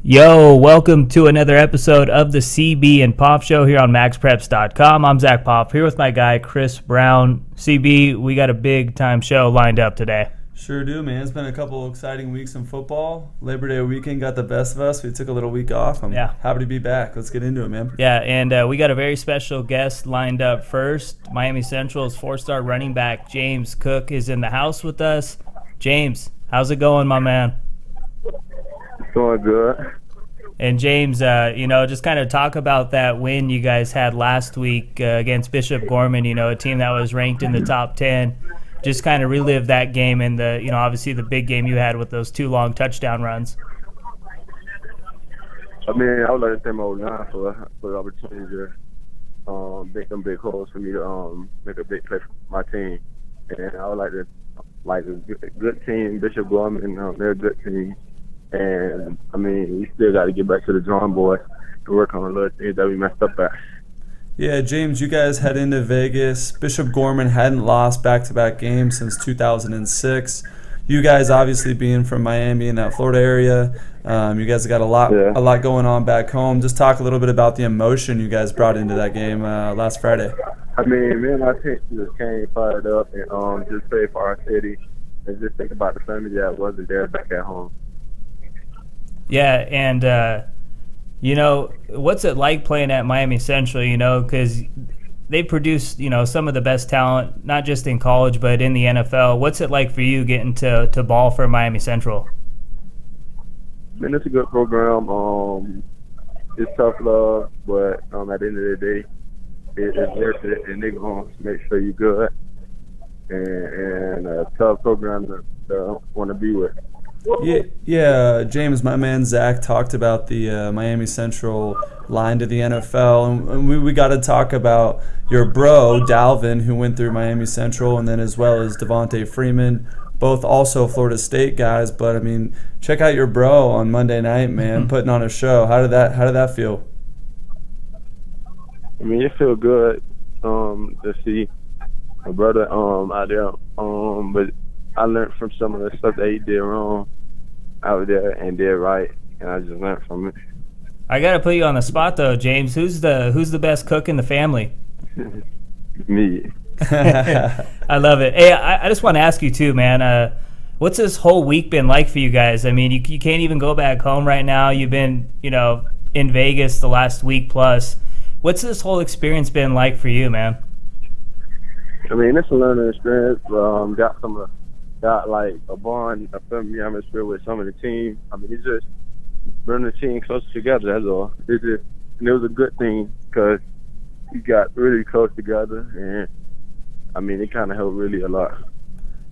Yo, welcome to another episode of the CB and Poff show here on MaxPreps.com. I'm Zack Poff here with my guy Chris Brown. CB, we got a big time show lined up today. Sure do, man. It's been a couple exciting weeks in football. Labor Day weekend got the best of us. We took a little week off. I'm happy to be back. Let's get into it, man. Yeah, and we got a very special guest lined up first. Miami Central's four-star running back James Cook is in the house with us. James, how's it going, my man? It's going good. And James, just kind of talk about that win you guys had last week against Bishop Gorman, a team that was ranked in the top 10. Just kind of relive that game and obviously the big game you had with those two long touchdown runs. I mean, I would like to thank my old line for the opportunity to make them big holes for me to make a big play for my team. And I would like to, a good team, Bishop Gorman, they're a good team. And, I mean, we still got to get back to the drawing board to work on the little things that we messed up at. Yeah, James, you guys head into Vegas. Bishop Gorman hadn't lost back-to-back games since 2006. You guys, obviously being from Miami in that Florida area, you guys got a lot going on back home. Just talk a little bit about the emotion you guys brought into that game last Friday. I mean, me and my team just came fired up and just played for our city and just think about the family that wasn't there back at home. Yeah, and what's it like playing at Miami Central, because they produce, some of the best talent, not just in college, but in the NFL. What's it like for you getting to ball for Miami Central? I mean, it's a good program. It's tough love, but at the end of the day, it's worth it, and they're going to make sure you're good. And a tough program to want to be with. Yeah, James, my man Zach talked about the Miami Central line to the NFL, and we got to talk about your bro, Dalvin, who went through Miami Central, and then as well as Devontae Freeman, both also Florida State guys. But, I mean, check out your bro on Monday night, man, putting on a show. How did that feel? I mean, it feels good to see my brother out there, but I learned from some of the stuff that he did wrong out there and did right, and I just learned from it. I got to put you on the spot, though, James. Who's the best cook in the family? Me. I love it. Hey, I just want to ask you, too, man, what's this whole week been like for you guys? I mean, you can't even go back home right now. You've been, in Vegas the last week plus. What's this whole experience been like for you, man? I mean, it's a learning experience. Got like a bond, a family atmosphere with some of the team. I mean, it's just bringing the team closer together, that's all. And it was a good thing because we got really close together, and I mean, it kind of helped really a lot.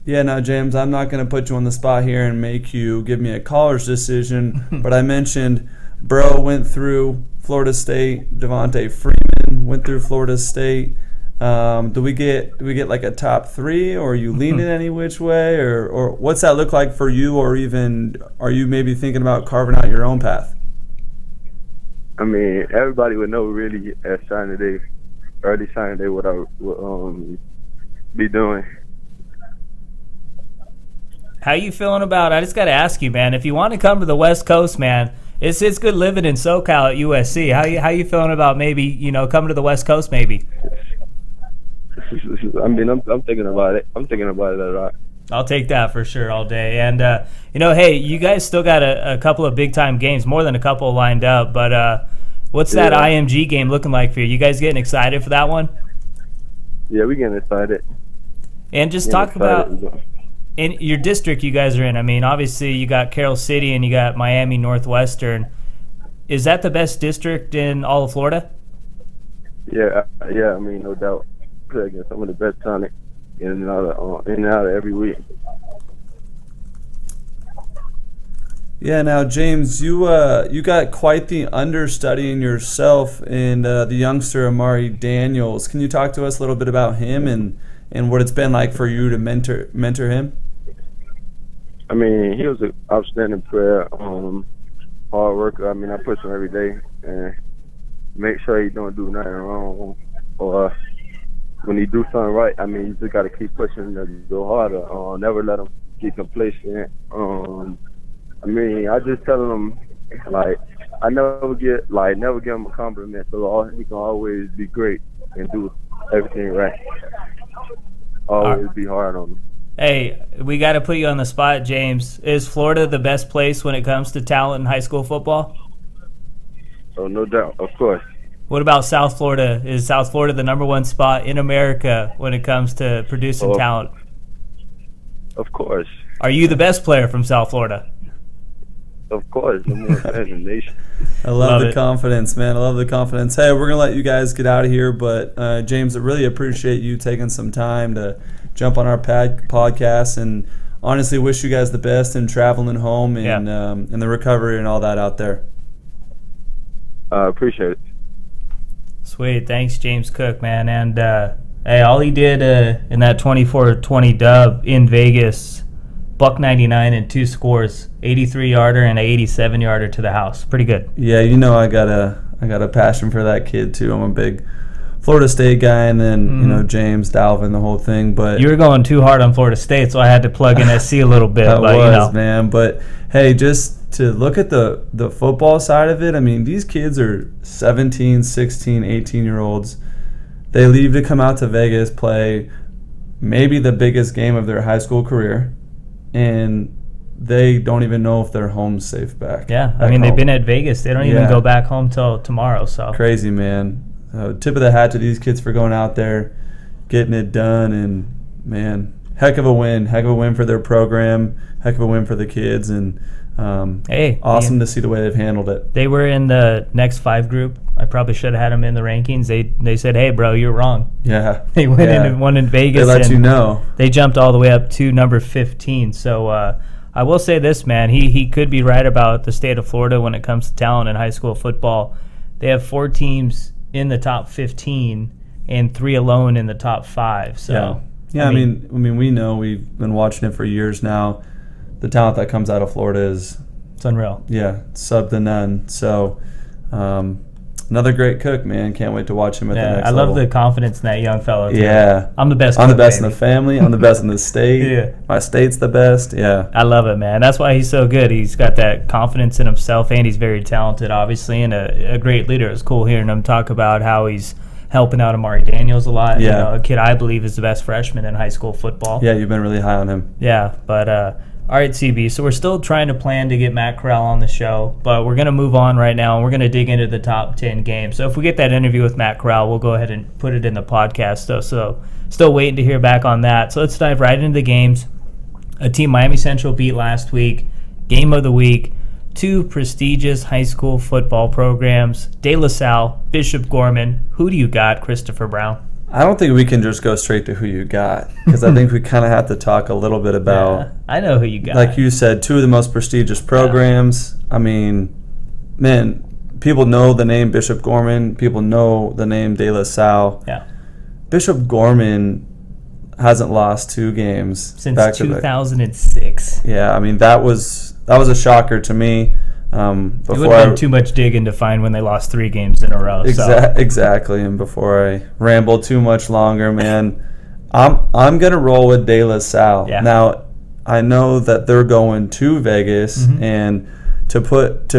Yeah, now, James, I'm not going to put you on the spot here and make you give me a caller's decision, but I mentioned bro went through Florida State, Devontae Freeman went through Florida State. Do we get like a top three, or are you leaning any which way, or what's that look like for you, or even are you maybe thinking about carving out your own path? I mean, everybody would know really at early signing day what I would be doing. How you feeling about? I just got to ask you, man. If you want to come to the West Coast, man, it's good living in SoCal at USC. How you feeling about maybe coming to the West Coast maybe? I mean, I'm thinking about it. I'm thinking about it a lot. I'll take that for sure all day. And, hey, you guys still got a couple of big-time games, more than a couple lined up. But what's that IMG game looking like for you? You guys getting excited for that one? Yeah, we're getting excited. And just talk about in your district you guys are in. I mean, obviously you got Carroll City and you got Miami Northwestern. Is that the best district in all of Florida? Yeah, I mean, no doubt. Play against some of the best talent in and out of every week. Yeah, now James, you got quite the understudy in yourself in the youngster Amari Daniels. Can you talk to us a little bit about him and what it's been like for you to mentor him? I mean, he was an outstanding player, hard worker. I mean, I push him every day and make sure he don't do nothing wrong, or when he do something right, I mean, you just got to keep pushing to go harder. Never let him get complacent. I mean, I just tell him Like, I never give him a compliment, so he can always be great and do everything right. Always be hard on him. Hey, we got to put you on the spot, James. Is Florida the best place when it comes to talent in high school football? Oh, no doubt, of course. What about South Florida? Is South Florida the #1 spot in America when it comes to producing talent? Of course. Are you the best player from South Florida? Of course. The more fans in the nation. I love the confidence, man. I love the confidence. Hey, we're going to let you guys get out of here, but James, I really appreciate you taking some time to jump on our podcast, and honestly wish you guys the best in traveling home and the recovery and all that out there. I appreciate it. Sweet. Thanks, James Cook, man. And hey, all he did in that 24-20 dub in Vegas, $199 and 2 scores, 83-yarder and an 87-yarder to the house. Pretty good. Yeah, you know I got a passion for that kid too. I'm a big Florida State guy, and then you know James, Dalvin, the whole thing. But you were going too hard on Florida State, so I had to plug in SC a little bit. Man. But hey, just to look at the football side of it, I mean, these kids are 17, 16, 18-year-olds. They leave to come out to Vegas, play maybe the biggest game of their high school career, and they don't even know if their home's safe back. Yeah, I mean, they've been at Vegas. They don't even go back home till tomorrow. So crazy, man. Tip of the hat to these kids for going out there, getting it done, and man, heck of a win for their program, heck of a win for the kids, and awesome to see the way they've handled it. They were in the next 5 group. I probably should have had them in the rankings. They said, "Hey, bro, you're wrong." Yeah, they went in and won in Vegas. They let you know. They jumped all the way up to number 15. So I will say this, man, he could be right about the state of Florida when it comes to talent in high school football. They have 4 teams in the top 15 and 3 alone in the top 5. So I mean we know, we've been watching it for years now. The talent that comes out of Florida it's unreal. Yeah, sub to none. So another great cook, man. Can't wait to watch him at the next level. I love the confidence in that young fellow too. Yeah, I'm the best. I'm the best in the family. I'm the best in the state. Yeah, my state's the best. Yeah, I love it, man. That's why he's so good. He's got that confidence in himself, and he's very talented, obviously, and a great leader. It's cool hearing him talk about how he's helping out Amari Daniels a lot. Yeah, you know, a kid I believe is the best freshman in high school football. Yeah, you've been really high on him. Yeah, but all right, CB, so we're still trying to plan to get Matt Corral on the show, but we're going to move on right now, and we're going to dig into the top 10 games. So if we get that interview with Matt Corral, we'll go ahead and put it in the podcast. So still waiting to hear back on that. So let's dive right into the games. A team Miami Central beat last week, game of the week, 2 prestigious high school football programs, De La Salle, Bishop Gorman. Who do you got, Christopher Brown? I don't think we can just go straight to who you got, because I think we kind of have to talk a little bit about. Yeah, I know who you got. Like you said, 2 of the most prestigious programs. Yeah. I mean, man, people know the name Bishop Gorman. People know the name De La Salle. Yeah. Bishop Gorman hasn't lost 2 games since 2006. Yeah, I mean that was a shocker to me. It would have been too much digging to find when they lost 3 games in a row. Exactly. And before I ramble too much longer, man, I'm gonna roll with De La Salle. Yeah. Now, I know that they're going to Vegas, and to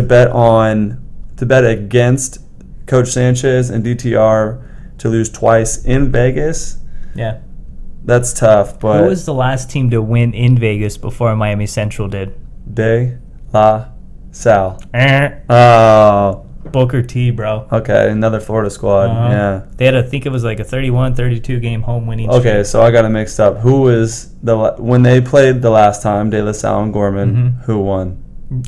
bet against Coach Sanchez and DTR to lose twice in Vegas. Yeah, that's tough. But who was the last team to win in Vegas before Miami Central did? De La Sal. Booker T, bro. Okay, another Florida squad. Yeah. They had, I think it was like a 31-32 game home winning streak. Okay, so I got it mixed up. Who was when they played the last time, De La Salle and Gorman, who won?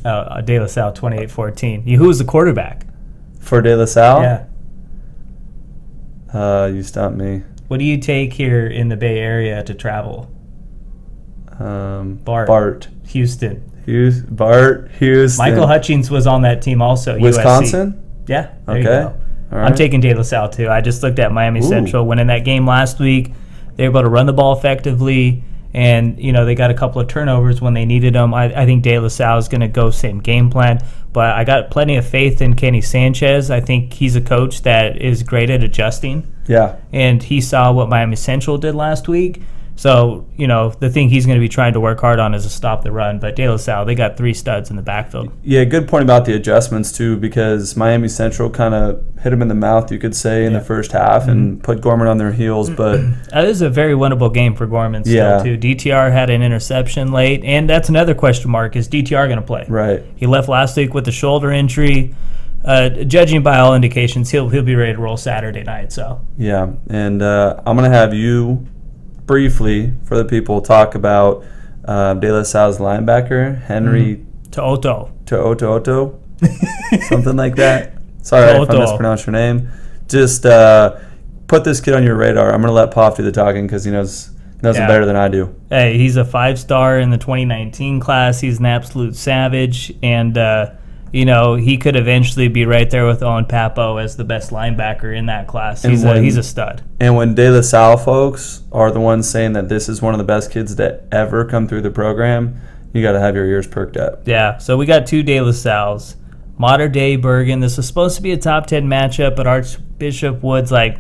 De La Salle, 28-14. Who was the quarterback? For De La Salle? Yeah. You stumped me. What do you take here in the Bay Area to travel? Bart. Houston. Bart Houston. Michael Hutchings was on that team also. Wisconsin? USC. Yeah. There you go. All right. I'm taking De La Salle too. I just looked at Miami Central winning that game last week. They were able to run the ball effectively, and they got a couple of turnovers when they needed them. I think De La Salle is going to go same game plan, but I got plenty of faith in Kenny Sanchez. I think he's a coach that is great at adjusting. Yeah. And he saw what Miami Central did last week. So, the thing he's going to be trying to work hard on is to stop the run. But De La Salle, they got 3 studs in the backfield. Yeah, good point about the adjustments, too, because Miami Central kind of hit them in the mouth, you could say, in the first half and put Gorman on their heels. But that is a very winnable game for Gorman still, too. DTR had an interception late, and that's another question mark. Is DTR going to play? Right. He left last week with a shoulder injury. Judging by all indications, he'll be ready to roll Saturday night. So yeah, and I'm going to have you briefly, for the people, talk about De La Salle's linebacker, Henry To'oto, something like that. Sorry if I mispronounced your name. Just put this kid on your radar. I'm going to let Poff do the talking because he knows it better than I do. Hey, he's a 5-star in the 2019 class. He's an absolute savage, and he could eventually be right there with Owen Papo as the best linebacker in that class. He's a stud. And when De La Salle folks are the ones saying that this is one of the best kids that ever come through the program, you got to have your ears perked up. Yeah, so we got 2 De La Salles. Mater Dei Bergen. This was supposed to be a top 10 matchup, but Archbishop Wood's like,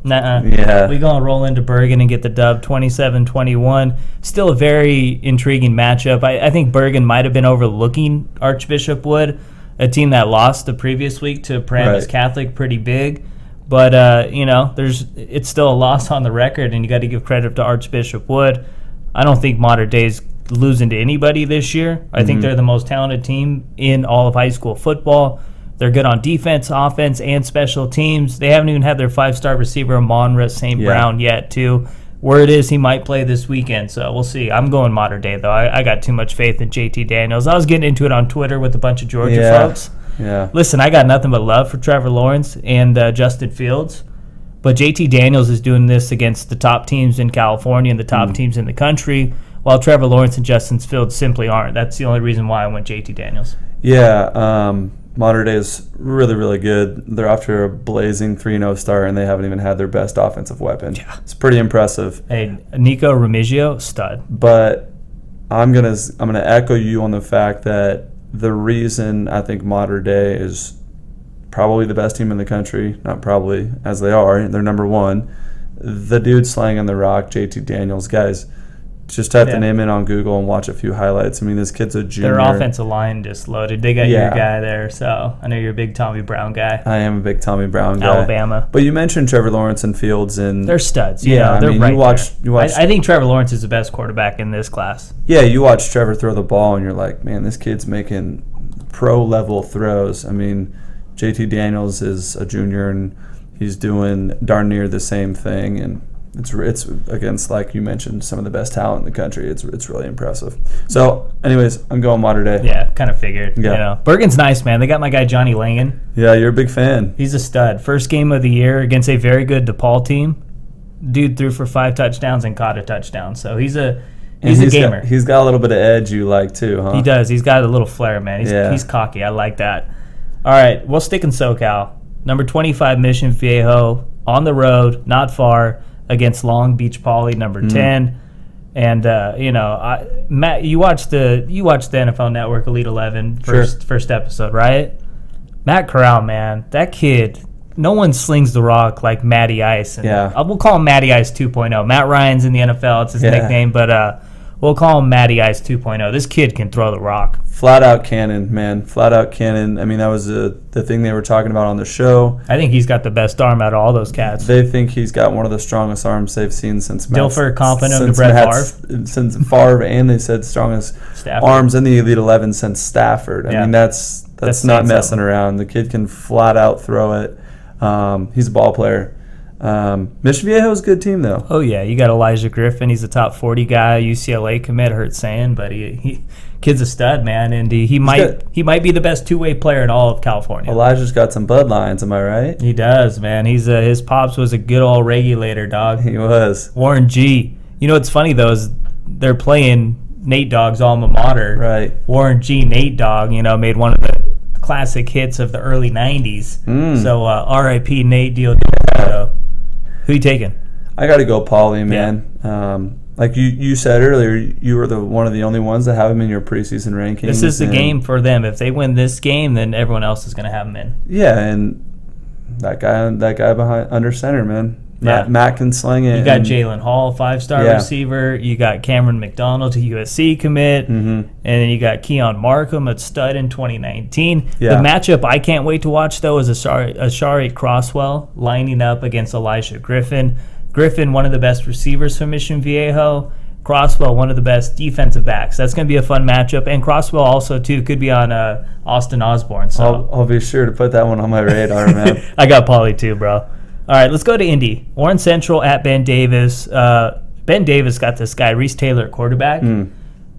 nah, we're going to roll into Bergen and get the dub 27-21. Still a very intriguing matchup. I think Bergen might have been overlooking Archbishop Wood, a team that lost the previous week to Paramus Catholic pretty big. But, it's still a loss on the record, and you got to give credit to Archbishop Wood. I don't think Mater Dei's losing to anybody this year. I think they're the most talented team in all of high school football. They're good on defense, offense, and special teams. They haven't even had their 5-star receiver, Monra St. Brown, yet, too. Word is he might play this weekend, so we'll see. I'm going Mater Dei, though. I got too much faith in JT Daniels. I was getting into it on Twitter with a bunch of Georgia folks. Yeah. Listen, I got nothing but love for Trevor Lawrence and Justin Fields, but JT Daniels is doing this against the top teams in California and the top teams in the country, while Trevor Lawrence and Justin Fields simply aren't. That's the only reason why I went JT Daniels. Yeah, Mater Dei is really, really good. They're off to a blazing 3-0 start, and they haven't even had their best offensive weapon. Yeah. It's pretty impressive. Hey, Nico Remigio, stud. But I'm gonna echo you on the fact that the reason I think Mater Dei is probably the best team in the country, not probably, as they are, they're number 1. The dude slanging the rock, JT Daniels, guys. Just type the name in on Google and watch a few highlights. I mean, this kid's a junior. Their offensive line just loaded. They got your guy there, so I know you're a big Tommy Brown guy. I am a big Tommy Brown guy. Alabama. But you mentioned Trevor Lawrence and Fields, and they're studs. Yeah, they're right you watch. I think Trevor Lawrence is the best quarterback in this class. Yeah, you watch Trevor throw the ball, and you're like, man, this kid's making pro-level throws. I mean, JT Daniels is a junior, and he's doing darn near the same thing, and it's against, like you mentioned, some of the best talent in the country. It's really impressive. So, anyways, I'm going Mater Dei. Yeah, kind of figured. Yeah. Bergen's nice, man. They got my guy Johnny Langan. Yeah, you're a big fan. He's a stud. First game of the year against a very good DePaul team. Dude threw for 5 touchdowns and caught a touchdown. So he's a gamer. He's got a little bit of edge you like too, huh? He does. He's got a little flair, man. He's cocky. I like that. All right, we'll stick in SoCal. Number 25 Mission Viejo on the road, not far, against Long Beach Poly, number 10. And Matt, you watched the NFL Network Elite 11 first episode, right? Matt Corral, man, that kid, no one slings the rock like Matty Ice. And we'll call him Matty Ice 2.0. Matt Ryan's in the NFL, it's his nickname, but we'll call him Matty Ice 2.0. This kid can throw the rock. Flat out cannon, man. Flat out cannon. I mean, that was the thing they were talking about on the show. I think he's got the best arm out of all those cats. They think he's got one of the strongest arms they've seen since Dilfer comping him to Brett Favre. Since Favre, and they said strongest arms in the Elite 11 since Stafford. I mean, that's not messing around. The kid can flat out throw it. He's a ball player. Mission Viejo's a good team, though. Oh, yeah. You got Elijah Griffin. He's a top 40 guy. UCLA commit, hurt saying, but he kid's a stud, man, and he might be the best two-way player in all of California. Elijah's got some bloodlines, am I right? He does, man. He's his pops was a good old regulator, dog. He was. Warren G. You know what's funny, though, is they're playing Nate Dogg's alma mater. Right. Warren G. Nate Dogg, made one of the classic hits of the early 90s. So R.I.P. Nate Diodato. Who you taking? I got to go Pauly, man. Yeah. Like you said earlier, you were one of the only ones that have him in your preseason rankings. This is the game for them. If they win this game, then everyone else is going to have him in. Yeah, and that guy behind under center, man. Matt can sling it. You got Jalen Hall, 5-star Yeah. receiver. You got Cameron McDonald, to USC commit. And then you got Keon Markham, a stud in 2019. Yeah. The matchup I can't wait to watch, though, is Ashari Crosswell lining up against Elijah Griffin. Griffin, one of the best receivers from Mission Viejo. Crosswell, one of the best defensive backs. That's going to be a fun matchup. And Crosswell also, too, could be on Austin Osborne. So I'll be sure to put that one on my radar, man. I got Pauly, too, bro. All right, let's go to Indy. Warren Central at Ben Davis. Ben Davis got this guy, Reese Taylor, at quarterback.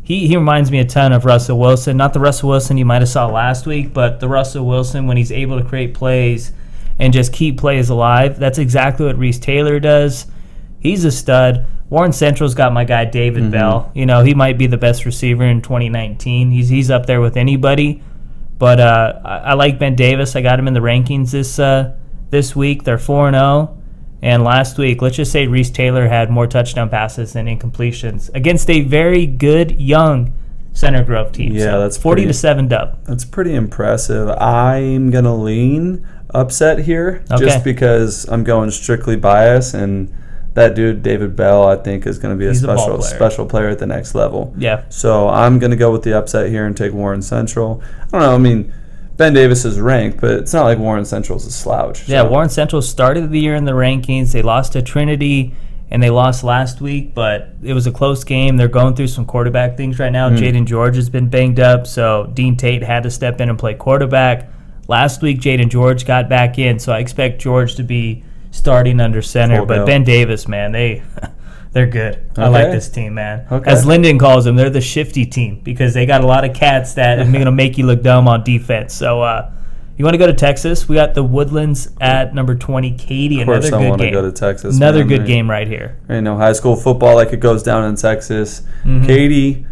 He reminds me a ton of Russell Wilson. Not the Russell Wilson you might have saw last week, but the Russell Wilson when he's able to create plays and just keep plays alive. That's exactly what Reese Taylor does. He's a stud. Warren Central's got my guy David Bell. You know, he might be the best receiver in 2019. He's up there with anybody. But I like Ben Davis. I got him in the rankings this week. They're 4-0. And last week, let's just say Reese Taylor had more touchdown passes than incompletions against a very good young Center Grove team. Yeah, so that's 40-7 dub. That's pretty impressive. I'm going to lean upset here just because I'm going strictly bias, and that dude, David Bell, I think is going to be a special player at the next level. Yeah. So I'm going to go with the upset here and take Warren Central. I don't know. I mean, Ben Davis is ranked, but it's not like Warren Central's a slouch. Yeah, Warren Central started the year in the rankings. They lost to Trinity, and they lost last week, but it was a close game. They're going through some quarterback things right now. Jaden George has been banged up, so Dean Tate had to step in and play quarterback. Last week, Jaden George got back in, so I expect George to be starting under center. But Ben Davis, man, they're good. I like this team, man. As Lyndon calls them, they're the shifty team because they got a lot of cats that are going to make you look dumb on defense. So you want to go to Texas? We got the Woodlands at number 20, Katy. Of course, another good game. To go to Texas. Another good game right here. You know, high school football like it goes down in Texas. Katy,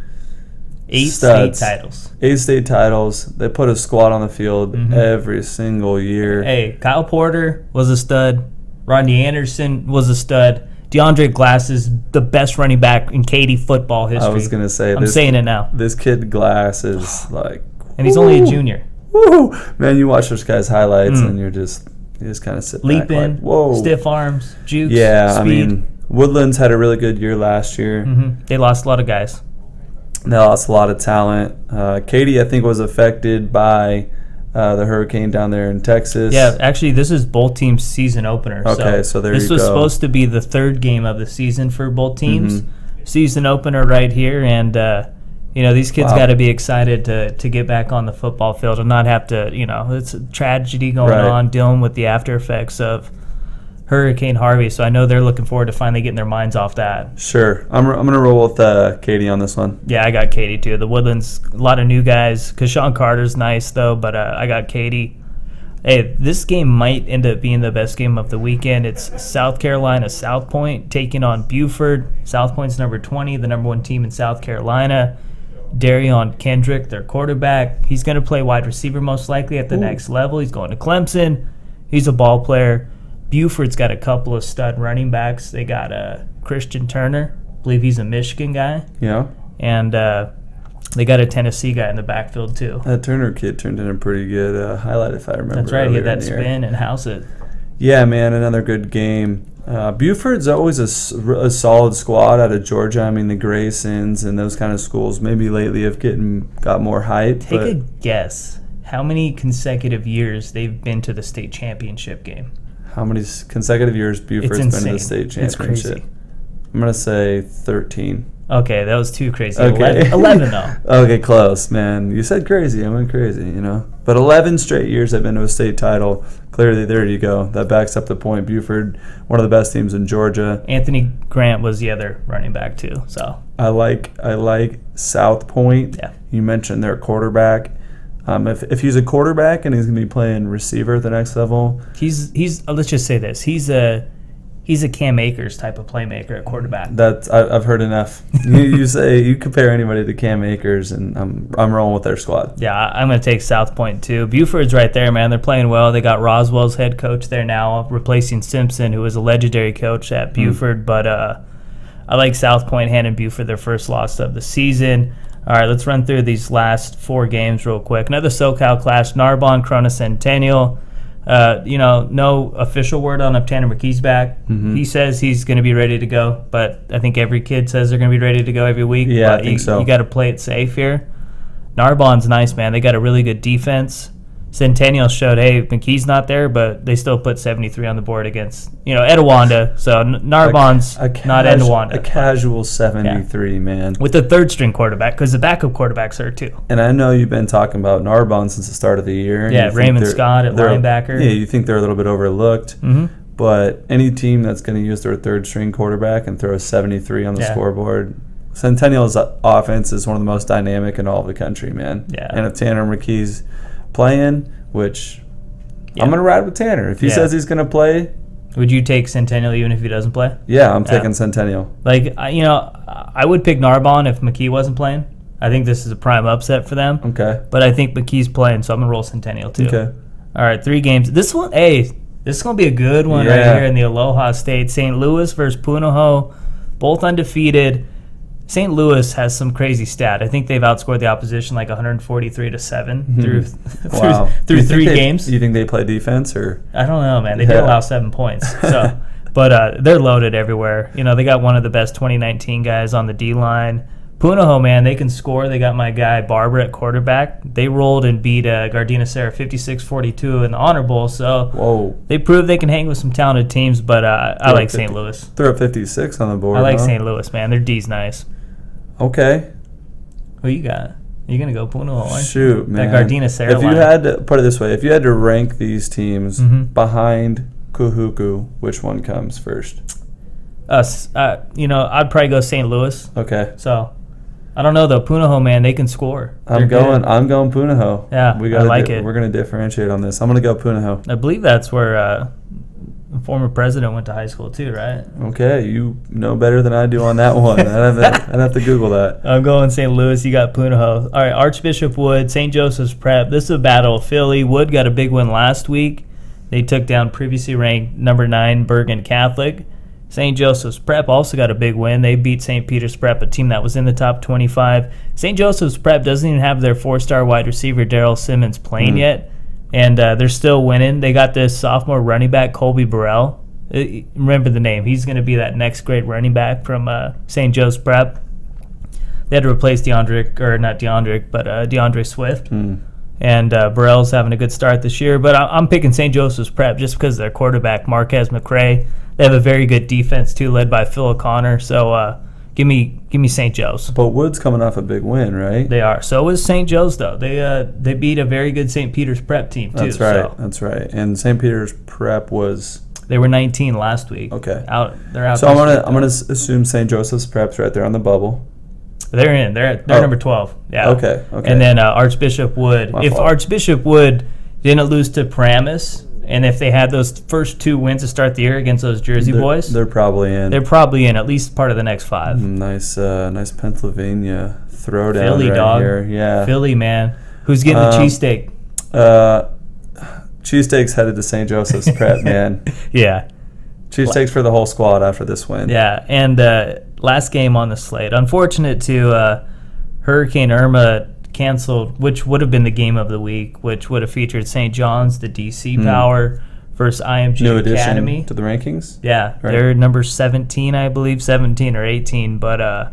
8 state titles. 8 state titles. They put a squad on the field every single year. Hey, Kyle Porter was a stud. Rodney Anderson was a stud. DeAndre Glass is the best running back in Katy football history. I was going to say I'm saying it now. This kid Glass is like... And he's only a junior. Woo! Man, you watch this guy's highlights and you just kind of sit Leaping, back like, whoa. Stiff arms, jukes, yeah, speed. I mean, Woodlands had a really good year last year. They lost a lot of guys. They lost a lot of talent. Katy, I think, was affected by the hurricane down there in Texas. Yeah, actually, this is both teams' season opener. Okay, so there you go. This was supposed to be the third game of the season for both teams. Season opener right here, and you know, these kids got to be excited to get back on the football field and not have to, you know, it's a tragedy going on, dealing with the after effects of Hurricane Harvey. So I know they're looking forward to finally getting their minds off that. Sure. I'm going to roll with Katy on this one. Yeah, I got Katy too. The Woodlands, a lot of new guys. Kashawn Carter's nice though, but I got Katy. Hey, this game might end up being the best game of the weekend. It's South Carolina South Point taking on Buford. South Point's number 20, the number 1 team in South Carolina. Darion Kendrick, their quarterback. He's going to play wide receiver most likely at the next level. He's going to Clemson. He's a ball player. Buford's got a couple of stud running backs. They got Christian Turner. I believe he's a Michigan guy. Yeah. And they got a Tennessee guy in the backfield too. That Turner kid turned in a pretty good highlight, if I remember. That's right. He had that spin and house it. Yeah, man, another good game. Buford's always a solid squad out of Georgia. I mean, the Graysons and those kind of schools maybe lately have got more hype. Take a guess how many consecutive years they've been to the state championship game. How many consecutive years Buford's been to the state championship? It's crazy. I'm going to say 13. Okay, that was too crazy. Okay. 11 though. Okay, close, man. You said crazy. I went crazy, you know. But 11 straight years I've been to a state title. Clearly, there you go. That backs up the point. Buford, one of the best teams in Georgia. Anthony Grant was the other running back too. So I like South Point. Yeah. You mentioned their quarterback. If he's a quarterback and he's going to be playing receiver at the next level, he's let's just say this: he's a Cam Akers type of playmaker at quarterback. I've heard enough. you compare anybody to Cam Akers, and I'm rolling with their squad. Yeah, I'm going to take South Point too. Buford's right there, man. They're playing well. They got Roswell's head coach there now, replacing Simpson, who was a legendary coach at Buford. But I like South Point handing Buford their first loss of the season. All right, let's run through these last 4 games real quick. Another SoCal clash: Narbonne, Corona Centennial. No official word on if Tanner McKee's back. Mm-hmm. He says he's going to be ready to go, but I think every kid says they're going to be ready to go every week. Yeah, but I think so. You got to play it safe here. Narbonne's nice, man. They got a really good defense. Centennial showed, hey, McKee's not there, but they still put 73 on the board against, Etowanda. So Narbonne's not Etowanda. A casual 73, man. With the third-string quarterback, because the backup quarterback's hurt too. And I know you've been talking about Narbonne since the start of the year. Yeah, Raymond Scott at linebacker. Yeah, you think they're a little bit overlooked. Mm-hmm. But any team that's going to use their third-string quarterback and throw a 73 on the scoreboard, Centennial's offense is one of the most dynamic in all of the country, man. Yeah. And if Tanner McKee's playing, which I'm going to ride with Tanner. If he says he's going to play. Would you take Centennial even if he doesn't play? Yeah, I'm taking Centennial. I would pick Narbonne if McKee wasn't playing. I think this is a prime upset for them. Okay. But I think McKee's playing, so I'm going to roll Centennial too. Okay. All right, 3 games. This is going to be a good one right here in the Aloha State. St. Louis versus Punahou, both undefeated. St. Louis has some crazy stat. I think they've outscored the opposition like 143-7 through 3 games. You think they play defense or? I don't know, man. They did allow 7 points. So, but they're loaded everywhere. They got one of the best 2019 guys on the D-line. Punahou, man, they can score. They got my guy Barber at quarterback. They rolled and beat Gardena Serra 56-42 in the Honor Bowl. So they proved they can hang with some talented teams, but I like St. Louis. Throw 56 on the board. I like St. Louis, man. Their D's nice. Okay. Who you got? You going to go Punahou? Shoot, man. That Gardena Serra If you had to, put it this way, if you had to rank these teams behind Kahuku, which one comes first? I'd probably go St. Louis. Okay. So, I don't know though. Punahou, man, they can score. I'm going Punahou. Yeah, I like it. We're going to differentiate on this. I'm going to go Punahou. I believe that's where the former president went to high school too, right? Okay, you know better than I do on that one. I'd have to Google that. I'm going St. Louis. You got Punahou. All right, Archbishop Wood, St. Joseph's Prep. This is a battle of Philly. Wood got a big win last week. They took down previously ranked number 9 Bergen Catholic. St. Joseph's Prep also got a big win. They beat St. Peter's Prep, a team that was in the top 25. St. Joseph's Prep doesn't even have their 4-star wide receiver Daryl Simmons playing yet, and they're still winning. They got this sophomore running back, Colby Burrell. Remember the name. He's going to be that next great running back from St. Joe's Prep. They had to replace DeAndre Swift. And Burrell's having a good start this year. But I'm picking St. Joseph's Prep just because of their quarterback, Marquez McRae. They have a very good defense, too, led by Phil O'Connor. So give me St. Joe's. But Wood's coming off a big win, right? They are. So is St. Joe's, though. They beat a very good St. Peter's Prep team, too. That's right. That's right. And St. Peter's Prep was... They were 19 last week. Okay. They're out. So I'm gonna assume St. Joseph's Prep's right there on the bubble. They're in. They're number 12. Yeah. Okay. And then Archbishop Wood. If Archbishop Wood didn't lose to Paramus, and if they had those first 2 wins to start the year against those Jersey boys, they're probably in. They're probably in at least part of the next 5. Nice Pennsylvania throwdown Philly, right dog. here. Yeah. Philly, man. Who's getting the cheesesteak? Cheesesteaks headed to St. Joseph's Prep, man. Yeah. Cheesesteaks for the whole squad after this win. Yeah, and last game on the slate. Unfortunate to Hurricane Irma canceled, which would have been the game of the week, which would have featured St. John's, the DC Power, versus IMG New Academy. Addition to the rankings? Yeah, right. They're number 17, I believe, 17 or 18, but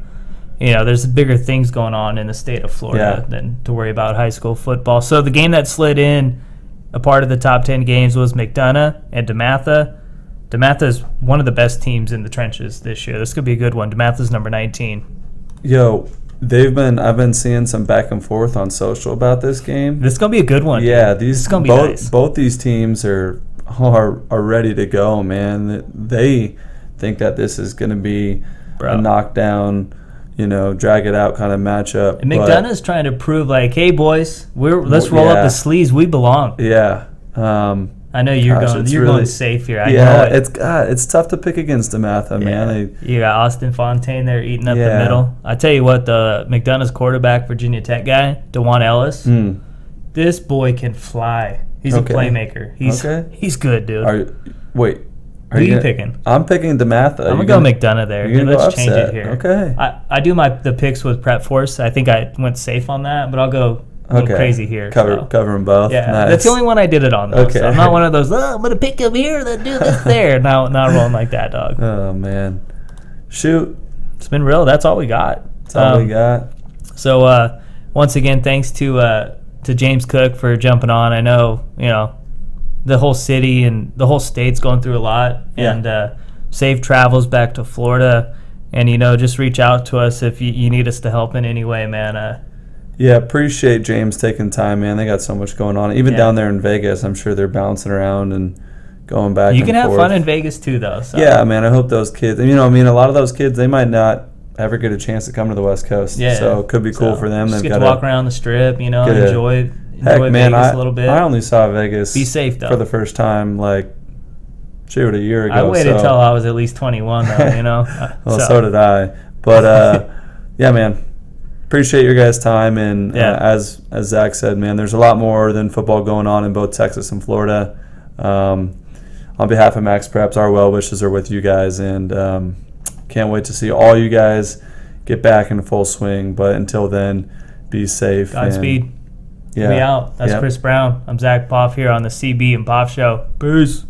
there's bigger things going on in the state of Florida than to worry about high school football. So the game that slid in, a part of the top 10 games, was McDonough and DeMatha. DeMatha is one of the best teams in the trenches this year. This could be a good one. DeMatha's number 19. Yo, I've been seeing some back and forth on social about this game. This is gonna be a good one. Yeah, this is gonna be nice. Both these teams are ready to go, man. They think that this is gonna be a knockdown, drag it out kind of matchup. And McDonough's trying to prove, like, hey boys, let's roll up the sleeves. We belong. Yeah. I know you're going safe here. I know it's tough to pick against DeMatha, man. You got Austin Fontaine there eating up the middle. I tell you what, the McDonough's quarterback, Virginia Tech guy, DeJuan Ellis, this boy can fly. He's a playmaker. He's good, dude. Who are you picking? I'm picking DeMatha. I'm going to go McDonough there. Let's change it here. Okay. I do the picks with Prep Force. I think I went safe on that, but I'll go a little crazy here. Cover them both. Yeah, nice. That's the only one I did it on, though. Okay. So I'm not one of those, I'm going to pick him here, then do this there. Not rolling like that, dog. Oh, man. Shoot. It's been real. That's all we got. That's all we got. So, once again, thanks to James Cook for jumping on. I know, the whole city and the whole state's going through a lot. Yeah. And safe travels back to Florida. And, just reach out to us if you need us to help in any way, man. Yeah, appreciate James taking time, man. They got so much going on. Even down there in Vegas, I'm sure they're bouncing around and going back and forth. You can have fun in Vegas, too, though. So. Yeah, man, I hope those kids, a lot of those kids, they might not ever get a chance to come to the West Coast. Yeah. So it could be cool for them. Just get to walk around the Strip, enjoy heck, man, Vegas a little bit. I only saw Vegas Be safe, though. for the first time, a year ago. I waited till I was at least 21, though, Well, so did I. But, yeah, man, appreciate your guys' time. And as Zach said, man, there's a lot more than football going on in both Texas and Florida. On behalf of MaxPreps, our well wishes are with you guys. And can't wait to see all you guys get back in full swing. But until then, be safe. Godspeed. Yeah. We out. That's Chris Brown. I'm Zack Poff here on the CB and Poff Show. Peace.